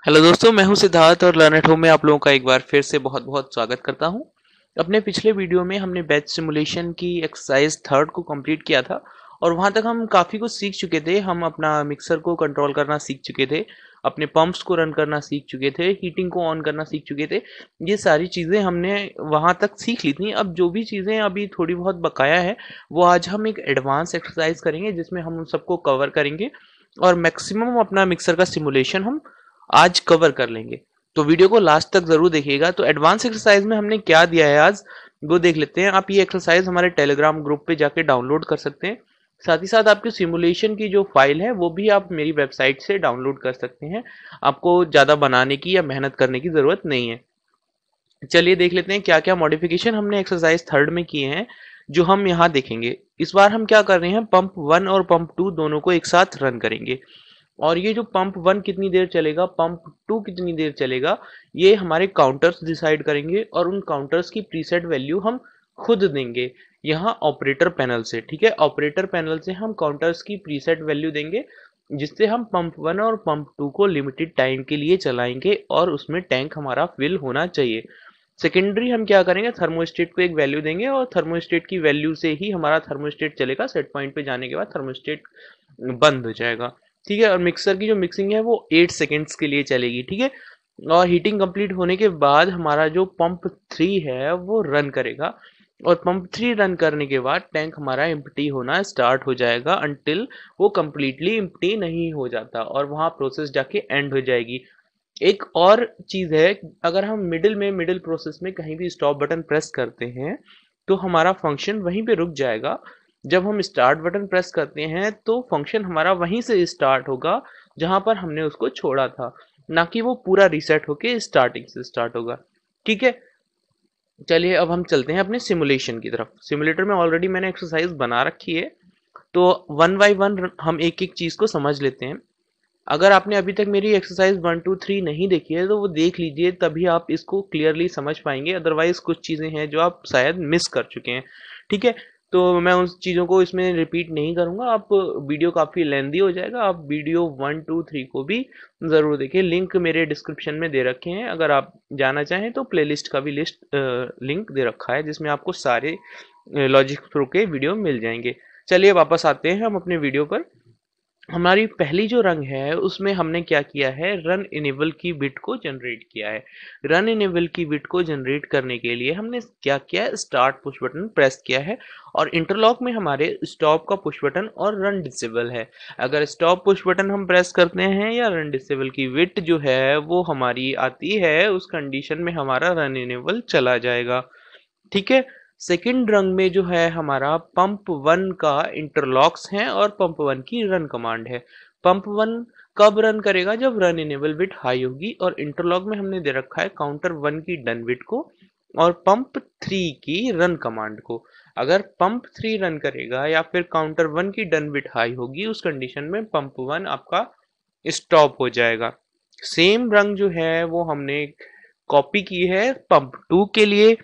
Hello दोस्तों, मैं हूं सिद्धार्थ और लर्न एट होम में आप लोगों का एक बार फिर से बहुत बहुत स्वागत करता हूं। अपने पिछले वीडियो में हमने बैच सिमुलेशन की एक्सरसाइज थर्ड को कंप्लीट किया था और वहां तक हम काफ़ी कुछ सीख चुके थे। हम अपना मिक्सर को कंट्रोल करना सीख चुके थे, अपने पंप्स को रन करना सीख चुके थे, हीटिंग को ऑन करना सीख चुके थे। ये सारी चीज़ें हमने वहां तक सीख ली थी। अब जो भी चीज़ें अभी थोड़ी बहुत बकाया है वो आज हम एक एडवांस एक्सरसाइज करेंगे जिसमें हम उन सबको कवर करेंगे और मैक्सिमम अपना मिक्सर का सिमुलेशन हम आज कवर कर लेंगे। तो वीडियो को लास्ट तक जरूर देखिएगा। तो एडवांस एक्सरसाइज में हमने क्या दिया है आज वो देख लेते हैं। आप ये एक्सरसाइज हमारे टेलीग्राम ग्रुप पे जाके डाउनलोड कर सकते हैं। साथ ही साथ आपकी सिमुलेशन की जो फाइल है वो भी आप मेरी वेबसाइट से डाउनलोड कर सकते हैं। आपको ज़्यादा बनाने की या मेहनत करने की ज़रूरत नहीं है। चलिए देख लेते हैं क्या क्या मॉडिफिकेशन हमने एक्सरसाइज थर्ड में किए हैं जो हम यहाँ देखेंगे। इस बार हम क्या कर रहे हैं, पंप वन और पंप टू दोनों को एक साथ रन करेंगे। और ये जो पंप वन कितनी देर चलेगा, पंप टू कितनी देर चलेगा, ये हमारे काउंटर्स डिसाइड करेंगे और उन काउंटर्स की प्रीसेट वैल्यू हम खुद देंगे यहाँ ऑपरेटर पैनल से। ठीक है, ऑपरेटर पैनल से हम काउंटर्स की प्रीसेट वैल्यू देंगे जिससे हम पंप वन और पंप टू को लिमिटेड टाइम के लिए चलाएंगे और उसमें टैंक हमारा फिल होना चाहिए। सेकेंडरी हम क्या करेंगे, थर्मोस्टेट को एक वैल्यू देंगे और थर्मोस्टेट की वैल्यू से ही हमारा थर्मोस्टेट चलेगा। सेट पॉइंट पे जाने के बाद थर्मोस्टेट बंद हो जाएगा। ठीक है, और मिक्सर की जो मिक्सिंग है वो 8 सेकेंड्स के लिए चलेगी। ठीक है, और हीटिंग कंप्लीट होने के बाद हमारा जो पंप थ्री है वो रन करेगा और पंप थ्री रन करने के बाद टैंक हमारा एम्प्टी होना स्टार्ट हो जाएगा अनटिल वो कंप्लीटली एम्प्टी नहीं हो जाता और वहाँ प्रोसेस जाके एंड हो जाएगी। एक और चीज़ है, अगर हम मिडिल प्रोसेस में कहीं भी स्टॉप बटन प्रेस करते हैं तो हमारा फंक्शन वहीं पे रुक जाएगा। जब हम स्टार्ट बटन प्रेस करते हैं तो फंक्शन हमारा वहीं से स्टार्ट होगा जहां पर हमने उसको छोड़ा था, ना कि वो पूरा रीसेट होके स्टार्टिंग से स्टार्ट होगा। ठीक है, चलिए अब हम चलते हैं अपने सिमुलेशन की तरफ। सिमुलेटर में ऑलरेडी मैंने एक्सरसाइज बना रखी है, तो वन बाय वन हम एक एक चीज़ को समझ लेते हैं। अगर आपने अभी तक मेरी एक्सरसाइज 1 2 3 नहीं देखी है तो वो देख लीजिए, तभी आप इसको क्लियरली समझ पाएंगे। अदरवाइज कुछ चीज़ें हैं जो आप शायद मिस कर चुके हैं। ठीक है, तो मैं उन चीज़ों को इसमें रिपीट नहीं करूँगा। आप वीडियो काफ़ी लेंदी हो जाएगा। आप वीडियो 1 2 3 को भी ज़रूर देखिए। लिंक मेरे डिस्क्रिप्शन में दे रखे हैं, अगर आप जाना चाहें तो प्लेलिस्ट का भी लिंक दे रखा है जिसमें आपको सारे लॉजिक थ्रू के वीडियो मिल जाएंगे। चलिए वापस आते हैं हम अपने वीडियो पर। हमारी पहली जो रंग है उसमें हमने क्या किया है, रन इनेबल की बिट को जनरेट किया है। रन इनेबल की बिट को जनरेट करने के लिए हमने क्या किया है, स्टार्ट पुश बटन प्रेस किया है और इंटरलॉक में हमारे स्टॉप का पुश बटन और रन डिसेबल है। अगर स्टॉप पुश बटन हम प्रेस करते हैं या रन डिसेबल की बिट जो है वो हमारी आती है, उस कंडीशन में हमारा रन इनेबल चला जाएगा। ठीक है, सेकंड रंग में जो है हमारा पंप वन का इंटरलॉक्स है और पंप वन की रन कमांड है। पंप वन कब रन करेगा, जब रन इनेबल बिट हाई होगी। और इंटरलॉक में हमने दे रखा है काउंटर वन की डन बिट को और पंप थ्री की रन कमांड को। अगर पंप थ्री रन करेगा या फिर काउंटर वन की डन बिट हाई होगी, उस कंडीशन में पंप वन आपका स्टॉप हो जाएगा। सेम रंग जो है वो हमने कॉपी की है पंप टू के लिए,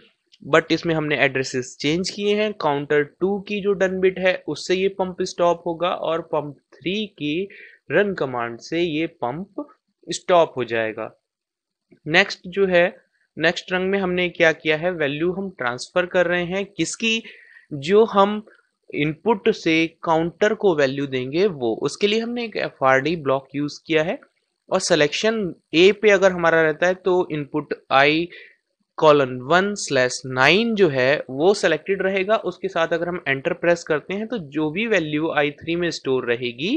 बट इसमें हमने एड्रेसेस चेंज किए हैं। काउंटर टू की जो डन बिट है उससे ये पंप स्टॉप होगा और पंप थ्री की रन कमांड से ये पंप स्टॉप हो जाएगा। नेक्स्ट जो है, नेक्स्ट रंग में हमने क्या किया है, वैल्यू हम ट्रांसफर कर रहे हैं किसकी, जो हम इनपुट से काउंटर को वैल्यू देंगे वो। उसके लिए हमने एक एफआरडी ब्लॉक यूज किया है और सिलेक्शन ए पे अगर हमारा रहता है तो इनपुट आई कॉलन 1/9 जो है वो सेलेक्टेड रहेगा। उसके साथ अगर हम एंटर प्रेस करते हैं तो जो भी वैल्यू i3 में स्टोर रहेगी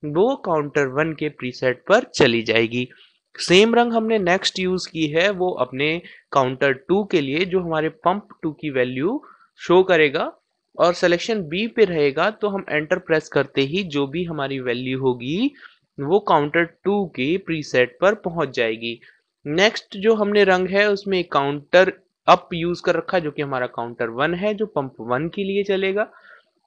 वो काउंटर वन के प्रीसेट पर चली जाएगी। सेम रंग हमने नेक्स्ट यूज की है वो अपने काउंटर टू के लिए, जो हमारे पंप टू की वैल्यू शो करेगा और सिलेक्शन बी पे रहेगा। तो हम एंटर प्रेस करते ही जो भी हमारी वैल्यू होगी वो काउंटर टू के प्रीसेट पर पहुंच जाएगी। नेक्स्ट जो हमने रंग है उसमें काउंटर अप यूज कर रखा है जो कि हमारा काउंटर वन है, जो पंप वन के लिए चलेगा।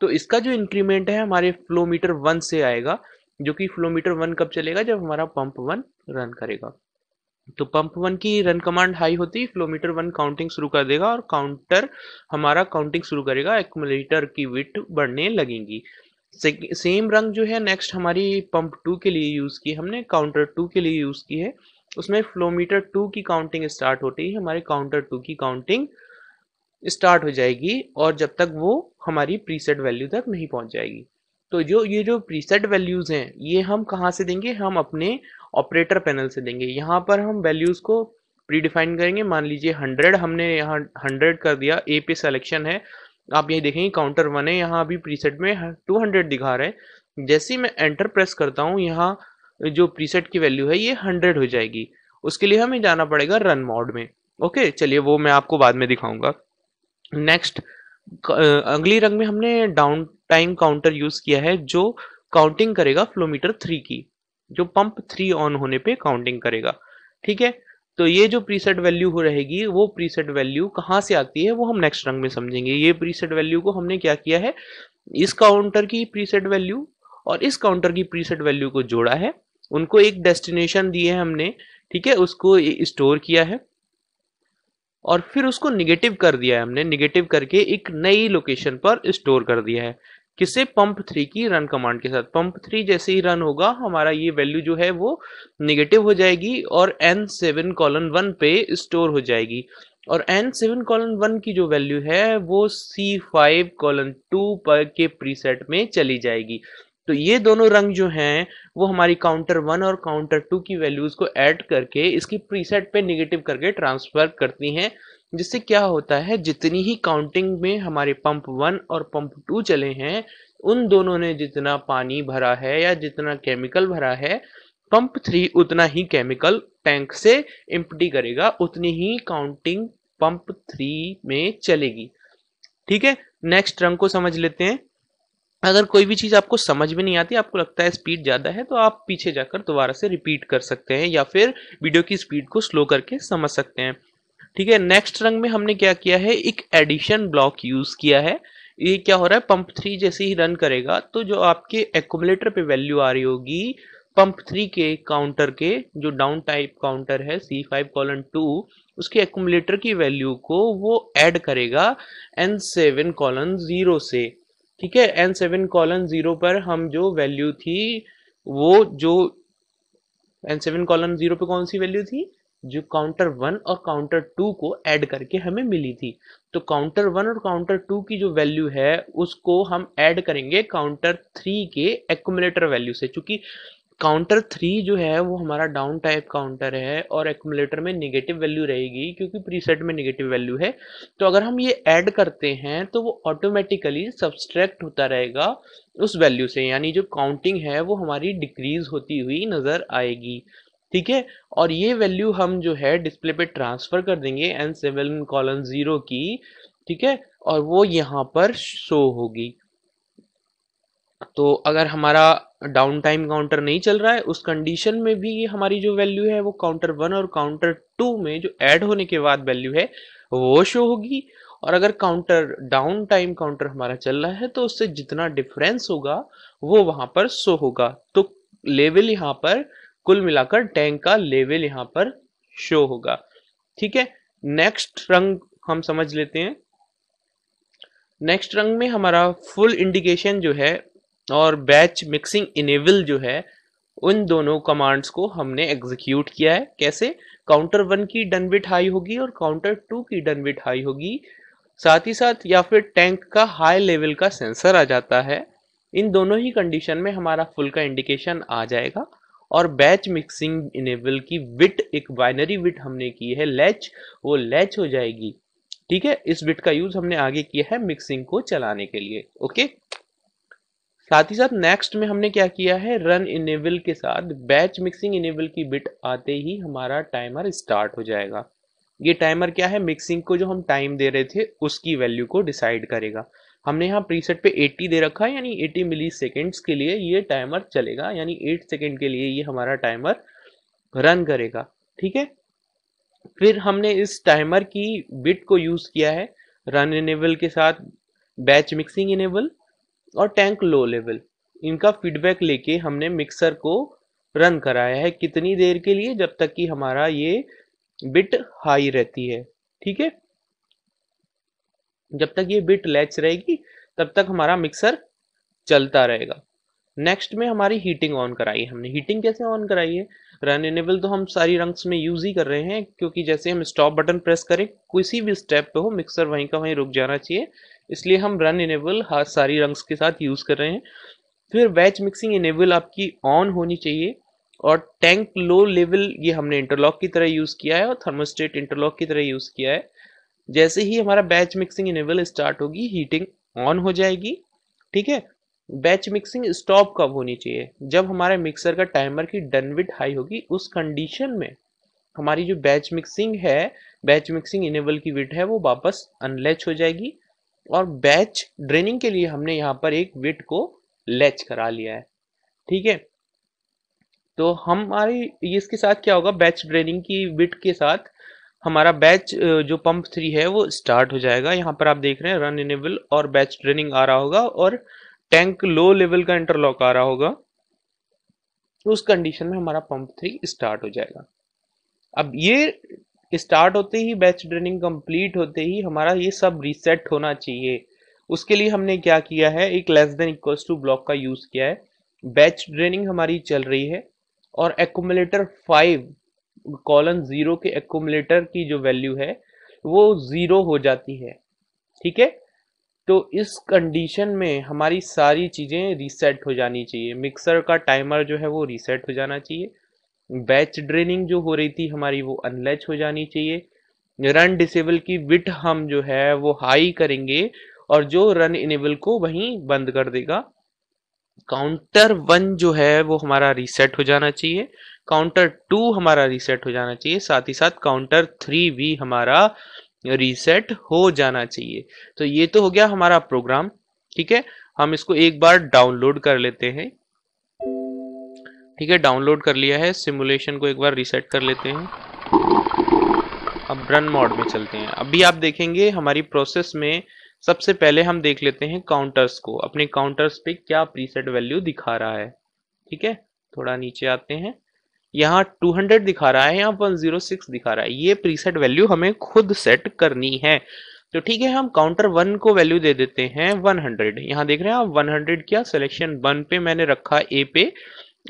तो इसका जो इंक्रीमेंट है हमारे फ्लो मीटर वन से आएगा, जो कि फ्लो मीटर वन कब चलेगा, जब हमारा पंप वन रन करेगा। तो पंप वन की रन कमांड हाई होती है, फ्लो मीटर वन काउंटिंग शुरू कर देगा और काउंटर हमारा काउंटिंग शुरू करेगा, एक्यूमुलेटर की बिट बढ़ने लगेंगी। सेम रंग जो है नेक्स्ट हमारी पंप टू के लिए यूज की, हमने काउंटर टू के लिए यूज की है। उसमें फ्लोमीटर 2 की काउंटिंग स्टार्ट होते ही हमारे काउंटर 2 की काउंटिंग स्टार्ट हो जाएगी, और जब तक वो हमारी प्रीसेट वैल्यू तक नहीं पहुंच जाएगी। तो जो प्रीसेट वैल्यूज हैं ये हम कहाँ से देंगे, हम अपने ऑपरेटर पैनल से देंगे। यहाँ पर हम वैल्यूज को प्री डिफाइन करेंगे। मान लीजिए 100 हमने यहाँ 100 कर दिया, ए पे सिलेक्शन है। आप यही देखेंगे काउंटर 1 है, यहाँ अभी प्रीसेट में 200 दिखा रहा है। जैसे ही मैं एंटर प्रेस करता हूँ, यहाँ जो प्रीसेट की वैल्यू है ये 100 हो जाएगी। उसके लिए हमें जाना पड़ेगा रन मोड में। ओके, चलिए वो मैं आपको बाद में दिखाऊंगा। नेक्स्ट, अगली रंग में हमने डाउन टाइम काउंटर यूज किया है, जो काउंटिंग करेगा फ्लोमीटर 3 की, जो पंप 3 ऑन होने पे काउंटिंग करेगा। ठीक है, तो ये जो प्रीसेट वैल्यू हो रहेगी, वो प्रीसेट वैल्यू कहाँ से आती है वो हम नेक्स्ट रंग में समझेंगे। ये प्रीसेट वैल्यू को हमने क्या किया है, इस काउंटर की प्रीसेट वैल्यू और इस काउंटर की प्रीसेट वैल्यू को जोड़ा है, उनको एक डेस्टिनेशन दिए है हमने। ठीक है, उसको स्टोर किया है और फिर उसको निगेटिव कर दिया है हमने। निगेटिव करके एक नई लोकेशन पर स्टोर कर दिया है। किससे, पंप 3 की रन कमांड के साथ। पंप 3 जैसे ही रन होगा, हमारा ये वैल्यू जो है वो निगेटिव हो जाएगी और N7:1 पे स्टोर हो जाएगी। और N7:1 की जो वैल्यू है वो C5:2 पर के प्रीसेट में चली जाएगी। तो ये दोनों रंग जो हैं वो हमारी काउंटर 1 और काउंटर 2 की वैल्यूज को ऐड करके इसकी प्रीसेट पे निगेटिव करके ट्रांसफर करती हैं। जिससे क्या होता है, जितनी ही काउंटिंग में हमारे पंप 1 और पंप 2 चले हैं, उन दोनों ने जितना पानी भरा है या जितना केमिकल भरा है, पंप 3 उतना ही केमिकल टैंक से एम्प्टी करेगा, उतनी ही काउंटिंग पंप 3 में चलेगी। ठीक है, नेक्स्ट रंग को समझ लेते हैं। अगर कोई भी चीज आपको समझ में नहीं आती, आपको लगता है स्पीड ज्यादा है, तो आप पीछे जाकर दोबारा से रिपीट कर सकते हैं या फिर वीडियो की स्पीड को स्लो करके समझ सकते हैं। ठीक है, नेक्स्ट रंग में हमने क्या किया है, एक एडिशन ब्लॉक यूज किया है। ये क्या हो रहा है, पंप 3 जैसे ही रन करेगा तो जो आपके एक्यूमुलेटर पे वैल्यू आ रही होगी पंप 3 के काउंटर के, जो डाउन टाइप काउंटर है C5:2, उसके एक्यूमुलेटर की वैल्यू को वो ऐड करेगा N7:0 से। ठीक है, N7:0 पर हम जो वैल्यू थी, वो जो N7:0 पे कौन सी वैल्यू थी, जो काउंटर 1 और काउंटर 2 को ऐड करके हमें मिली थी। तो काउंटर 1 और काउंटर 2 की जो वैल्यू है उसको हम ऐड करेंगे काउंटर 3 के एक्यूमुलेटर वैल्यू से। चूंकि काउंटर 3 जो है वो हमारा डाउन टाइप काउंटर है और एक्यूमुलेटर में नेगेटिव वैल्यू रहेगी, क्योंकि प्रीसेट में नेगेटिव वैल्यू है। तो अगर हम ये ऐड करते हैं तो वो ऑटोमेटिकली सब्सट्रैक्ट होता रहेगा उस वैल्यू से, यानी जो काउंटिंग है वो हमारी डिक्रीज होती हुई नजर आएगी। ठीक है, और ये वैल्यू हम जो है डिस्प्ले पे ट्रांसफर कर देंगे N7:0 की। ठीक है, और वो यहाँ पर शो होगी। तो अगर हमारा डाउन टाइम काउंटर नहीं चल रहा है, उस कंडीशन में भी हमारी जो वैल्यू है वो काउंटर 1 और काउंटर 2 में जो ऐड होने के बाद वैल्यू है वो शो होगी। और अगर काउंटर डाउन टाइम काउंटर हमारा चल रहा है तो उससे जितना डिफरेंस होगा वो वहां पर शो होगा। तो लेवल यहाँ पर कुल मिलाकर टैंक का लेवल यहाँ पर शो होगा। ठीक है, नेक्स्ट रंग हम समझ लेते हैं। नेक्स्ट रंग में हमारा फुल इंडिकेशन जो है और बैच मिक्सिंग इनेबल जो है, उन दोनों कमांड्स को हमने एग्जीक्यूट किया है। कैसे, काउंटर 1 की डन बिट हाई होगी और काउंटर 2 की डन बिट हाई होगी। साथ ही साथ या फिर टैंक का हाई लेवल का सेंसर आ जाता है। इन दोनों ही कंडीशन में हमारा फुल का इंडिकेशन आ जाएगा। और बैच मिक्सिंग इनेबल की बिट, एक बाइनरी बिट हमने की है लैच, वो लैच हो जाएगी। ठीक है, इस बिट का यूज हमने आगे किया है मिक्सिंग को चलाने के लिए। ओके, साथ ही साथ नेक्स्ट में हमने क्या किया है, रन इनेबल के साथ बैच मिक्सिंग इनेबल की बिट आते ही हमारा टाइमर स्टार्ट हो जाएगा। ये टाइमर क्या है, मिक्सिंग को जो हम टाइम दे रहे थे उसकी वैल्यू को डिसाइड करेगा। हमने यहाँ प्रीसेट पे 80 दे रखा है, यानी 80 मिली सेकेंड्स के लिए ये टाइमर चलेगा, यानी 8 सेकेंड के लिए ये हमारा टाइमर रन करेगा। ठीक है, फिर हमने इस टाइमर की बिट को यूज किया है रन इनेबल के साथ बैच मिक्सिंग इनेबल और टैंक लो लेवल। इनका फीडबैक लेके हमने मिक्सर को रन कराया है कितनी देर के लिए, जब तक कि हमारा ये बिट हाई रहती है। ठीक है, जब तक ये बिट लैच रहेगी तब तक हमारा मिक्सर चलता रहेगा। नेक्स्ट में हमारी हीटिंग ऑन कराई है हमने। हीटिंग कैसे ऑन कराई है, रन इनेबल तो हम सारी रंग्स में यूज ही कर रहे हैं, क्योंकि जैसे हम स्टॉप बटन प्रेस करें किसी भी स्टेप पे हो मिक्सर वहीं का वहीं रुक जाना चाहिए, इसलिए हम रन इनेबल हर सारी रंग्स के साथ यूज कर रहे हैं। फिर बैच मिक्सिंग इनेबल आपकी ऑन होनी चाहिए, और टैंक लो लेवल ये हमने इंटरलॉक की तरह यूज किया है और थर्मोस्टेट इंटरलॉक की तरह यूज किया है। जैसे ही हमारा बैच मिक्सिंग इनेबल स्टार्ट होगी हीटिंग ऑन हो जाएगी। ठीक है, बैच मिक्सिंग स्टॉप कब होनी चाहिए? जब हमारे मिक्सर का टाइमर की डन विड्थ हाई होगी, उस कंडीशन में हमारी जो बैच मिक्सिंग है, बैच मिक्सिंग इनेबल की विड्थ है वो वापस अनलैच हो जाएगी, और बैच ड्रेनिंग के लिए हमने यहाँ पर एक विड्थ को लैच करा लिया है। ठीक है, तो हमारी इसके साथ क्या होगा, बैच ड्रेनिंग की विड्थ के साथ हमारा बैच जो पंप 3 है वो स्टार्ट हो जाएगा। यहाँ पर आप देख रहे हैं रन इनेबल और बैच ड्रेनिंग आ रहा होगा और टैंक लो लेवल का इंटरलॉक आ रहा होगा, तो उस कंडीशन में हमारा पंप 3 स्टार्ट हो जाएगा। अब ये स्टार्ट होते ही, बैच ड्रेनिंग कंप्लीट होते ही हमारा ये सब रीसेट होना चाहिए। उसके लिए हमने क्या किया है, एक less than equals to block का यूज किया है। बैच ड्रेनिंग हमारी चल रही है और एक्यूमुलेटर 5 कॉलन 0 के एक्यूमुलेटर की जो वैल्यू है वो 0 हो जाती है। ठीक है, तो इस कंडीशन में हमारी सारी चीजें रीसेट हो जानी चाहिए। मिक्सर का टाइमर जो है वो रीसेट हो जाना चाहिए, बैच ड्रेनिंग जो हो रही थी हमारी वो अनलैच हो जानी चाहिए, रन डिसेबल की विड्थ हम जो है वो हाई करेंगे और जो रन इनेबल को वहीं बंद कर देगा। काउंटर 1 जो है वो हमारा रीसेट हो जाना चाहिए, काउंटर 2 हमारा रीसेट हो जाना चाहिए, साथ ही साथ काउंटर 3 भी हमारा रीसेट हो जाना चाहिए। तो ये तो हो गया हमारा प्रोग्राम। ठीक है, हम इसको एक बार डाउनलोड कर लेते हैं। ठीक है, डाउनलोड कर लिया है, सिमुलेशन को एक बार रीसेट कर लेते हैं। अब रन मोड में चलते हैं। अभी आप देखेंगे हमारी प्रोसेस में सबसे पहले हम देख लेते हैं काउंटर्स को, अपने काउंटर्स पे क्या प्रीसेट वैल्यू दिखा रहा है। ठीक है, थोड़ा नीचे आते हैं, यहाँ 200 दिखा रहा है, यहाँ 106 दिखा रहा है। ये प्रीसेट वैल्यू हमें खुद सेट करनी है। तो ठीक है, हम काउंटर 1 को वैल्यू दे देते हैं 100। यहाँ देख रहे हैं आप 100 किया, सिलेक्शन 1 पे मैंने रखा ए पे,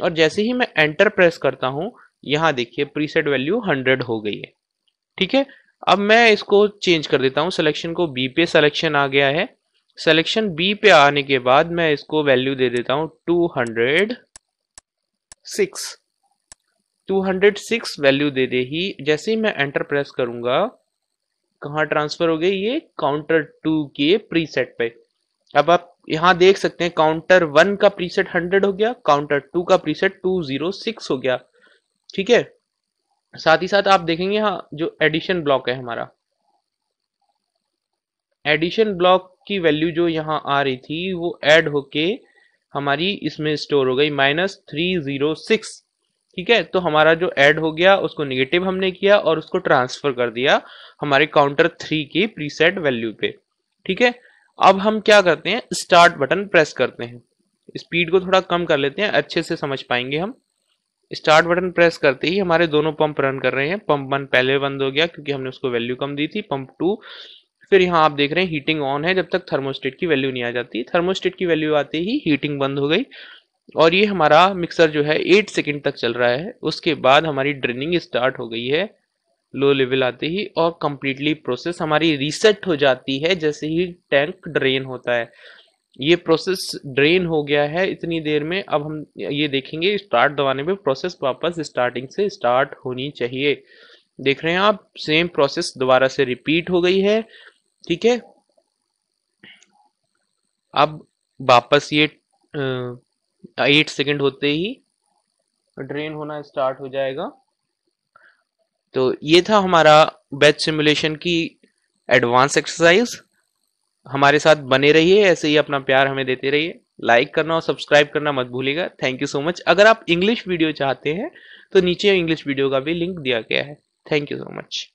और जैसे ही मैं एंटर प्रेस करता हूँ यहाँ देखिए प्रीसेट वैल्यू 100 हो गई है। ठीक है, अब मैं इसको चेंज कर देता हूँ, सिलेक्शन को बी पे, सिलेक्शन आ गया है। सिलेक्शन बी पे आने के बाद मैं इसको वैल्यू दे देता हूँ 206 वैल्यू दे दे ही जैसे ही मैं एंटर प्रेस करूंगा, कहाँ ट्रांसफर हो गई, ये काउंटर 2 के प्रीसेट पे। अब आप यहाँ देख सकते हैं काउंटर 1 का प्रीसेट 100 हो गया, काउंटर 2 का प्रीसेट 206 हो गया। ठीक है, साथ ही साथ आप देखेंगे यहाँ जो एडिशन ब्लॉक है हमारा, एडिशन ब्लॉक की वैल्यू जो यहाँ आ रही थी वो ऐड होके हमारी इसमें स्टोर हो गई -306। ठीक है, तो हमारा जो ऐड हो गया उसको निगेटिव हमने किया और उसको ट्रांसफर कर दिया हमारे काउंटर 3 की प्रीसेट वैल्यू पे। ठीक है, अब हम क्या करते हैं, स्टार्ट बटन प्रेस करते हैं। स्पीड को थोड़ा कम कर लेते हैं, अच्छे से समझ पाएंगे हम। स्टार्ट बटन प्रेस करते ही हमारे दोनों पंप रन कर रहे हैं। पंप 1 पहले बंद हो गया क्योंकि हमने उसको वैल्यू कम दी थी। पंप 2, फिर यहाँ आप देख रहे हैं हीटिंग ऑन है जब तक थर्मोस्टेट की वैल्यू नहीं आ जाती। थर्मोस्टेट की वैल्यू आते ही हीटिंग बंद हो गई और ये हमारा मिक्सर जो है 8 सेकंड तक चल रहा है। उसके बाद हमारी ड्रेनिंग स्टार्ट हो गई है लो लेवल आते ही, और कंप्लीटली प्रोसेस हमारी रीसेट हो जाती है जैसे ही टैंक ड्रेन होता है। ये प्रोसेस ड्रेन हो गया है इतनी देर में। अब हम ये देखेंगे स्टार्ट दबाने पे प्रोसेस वापस स्टार्टिंग से स्टार्ट होनी चाहिए। देख रहे हैं आप, सेम प्रोसेस दोबारा से रिपीट हो गई है। ठीक है, अब वापस ये 8 सेकंड होते ही ड्रेन होना स्टार्ट हो जाएगा। तो ये था हमारा बैच सिमुलेशन की एडवांस एक्सरसाइज। हमारे साथ बने रहिए, ऐसे ही अपना प्यार हमें देते रहिए। लाइक करना और सब्सक्राइब करना मत भूलिएगा। Thank you so much. अगर आप इंग्लिश वीडियो चाहते हैं तो नीचे इंग्लिश वीडियो का भी लिंक दिया गया है। Thank you so much.